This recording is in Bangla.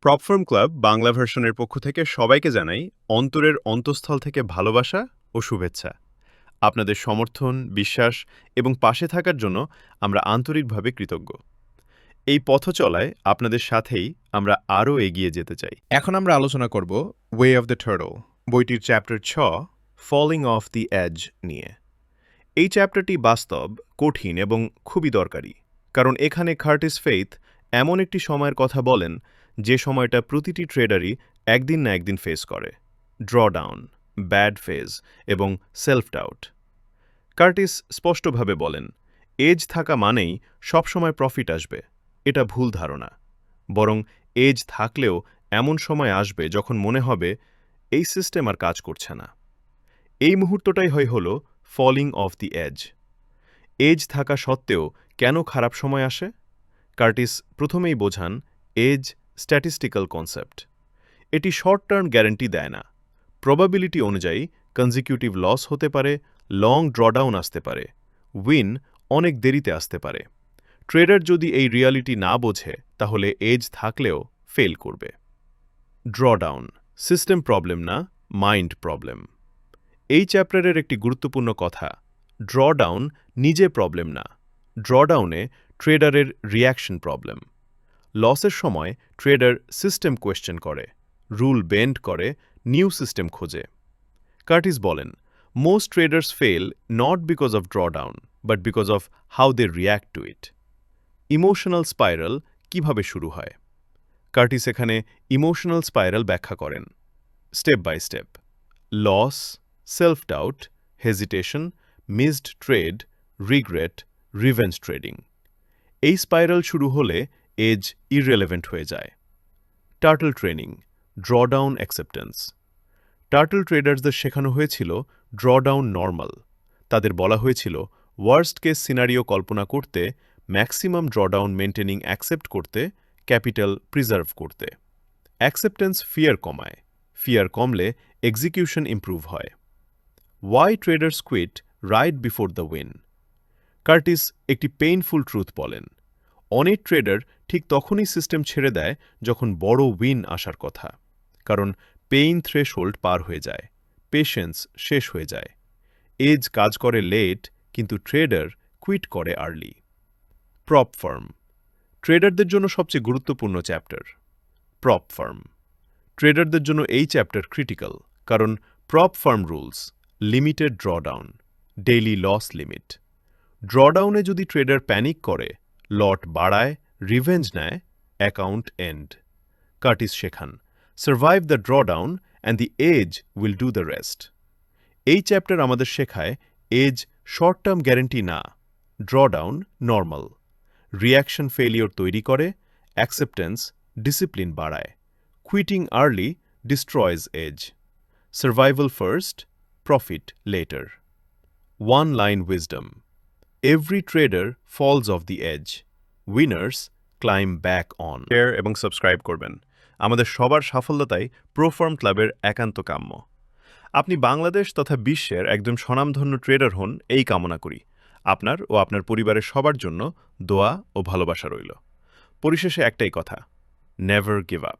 প্রপফার্ম ক্লাব বাংলা ভার্সনের পক্ষ থেকে সবাইকে জানাই অন্তরের অন্তঃস্থল থেকে ভালোবাসা ও শুভেচ্ছা। আপনাদের সমর্থন, বিশ্বাস এবং পাশে থাকার জন্য আমরা আন্তরিকভাবে কৃতজ্ঞ। এই পথ চলায় আপনাদের সাথেই আমরা আরও এগিয়ে যেতে চাই। এখন আমরা আলোচনা করব ওয়ে অফ দ্য টার্টল বইটির chapter 6 falling off the edge নিয়ে। এই চ্যাপ্টারটি বাস্তব, কঠিন এবং খুবই দরকারি, কারণ এখানে কার্টিস ফেইথ এমন একটি সময়ের কথা বলেন যে সময়টা প্রতিটি ট্রেডারই একদিন না একদিন ফেস করে: ড্রডাউন, ব্যাড ফেজ এবং সেলফ ডাউট। কার্টিস স্পষ্টভাবে বলেন, এজ থাকা মানেই সবসময় প্রফিট আসবে। এটা ভুল ধারণা। বরং এজ থাকলেও এমন সময় আসবে যখন মনে হবে এই সিস্টেম আর কাজ করছে না। এই মুহূর্তটাই হল falling off the edge. Edge থাকা সত্ত্বেও কেন খারাপ সময় আসে? কার্টিস প্রথমেই বোঝান এজ স্ট্যাটিস্টিক্যাল কনসেপ্ট। এটি শর্ট টার্ম গ্যারান্টি দেয় না। প্রবাবিলিটি অনুযায়ী কনজিকিউটিভ লস হতে পারে, লং ড্রডাউন আসতে পারে, উইন অনেক দেরিতে আসতে পারে। ট্রেডার যদি এই রিয়ালিটি না বোঝে তাহলে এজ থাকলেও ফেল করবে। ড্রডাউন সিস্টেম প্রবলেম না, মাইন্ড প্রবলেম। এই চ্যাপ্টারের একটি গুরুত্বপূর্ণ কথা, ড্রডাউন নিজে প্রবলেম না, ড্রডাউনে ট্রেডারের রিয়াকশন প্রবলেম। লসের সময় ট্রেডার সিস্টেম কোয়েশ্চেন করে, রুল বেন্ড করে, নিউ সিস্টেম খোঁজে। কার্টিস বলেন, most traders fail not because of drawdown but because of how they react to it. Emotional spiral কিভাবে শুরু হয়? কার্টিস এখানে ইমোশনাল স্পাইরাল ব্যাখ্যা করেন step by step: loss, self doubt, hesitation, missed trade, regret, revenge trading. এই স্পাইরাল শুরু হলে এজ ইররেলেভেন্ট হয়ে যায়। Turtle training, drawdown acceptance. Turtle ট্রেডার্সদের শেখানো হয়েছিল ড্রডাউন নর্মাল। তাদের বলা হয়েছিল ওয়ার্স্ট কেস সিনারিও কল্পনা করতে, ম্যাক্সিমাম ড্রডাউন মেনটেনিং অ্যাকসেপ্ট করতে, ক্যাপিটাল প্রিজার্ভ করতে। অ্যাকসেপ্টেন্স ফিয়ার কমায়, ফিয়ার কমলে এক্সিকিউশন ইমপ্রুভ হয়। Why traders quit right before the win? Curtis একটি পেইনফুল ট্রুথ বলেন, অনেক ট্রেডার ঠিক তখনই সিস্টেম ছেড়ে দেয় যখন বড় উইন আসার কথা, কারণ পেইন থ্রেশহোল্ড পার হয়ে যায়, পেশেন্স শেষ হয়ে যায়। এজ কাজ করে লেট, কিন্তু ট্রেডার কুইট করে আর্লি। প্রপ ফার্ম ট্রেডারদের জন্য সবচেয়ে গুরুত্বপূর্ণ চ্যাপ্টার। প্রপ ফার্ম ট্রেডারদের জন্য এই চ্যাপ্টার ক্রিটিক্যাল, কারণ prop firm rules: limited drawdown, daily loss limit. ড্রডাউনে যদি ট্রেডার প্যানিক করে, লট বাড়ায়, রিভেঞ্জ নেয়, অ্যাকাউন্ট এন্ড। কার্টিস শেখান, survive the drawdown and the edge will do the rest. এই চ্যাপ্টার আমাদের শেখায় এজ শর্ট টার্ম গ্যারেন্টি না, ড্রডাউন নর্মাল। রিয়াকশন ফেলিওর তৈরি করে, অ্যাকসেপ্টেন্স ডিসিপ্লিন বাড়ায়, quitting early destroys edge. Survival first, profit later. One line wisdom: every trader falls off the edge, winners climb back on. Share এবং সাবস্ক্রাইব করবেন। আমাদের সবার সাফল্যতাই প্রোফার্ম ক্লাবের একান্ত কাম্য। আপনি বাংলাদেশ তথা বিশ্বের একজন স্বনামধন্য ট্রেডার হন, এই কামনা করি। আপনার ও আপনার পরিবারের সবার জন্য দোয়া ও ভালোবাসা রইল। পরিশেষে একটাই কথা, নেভার গিভ আপ।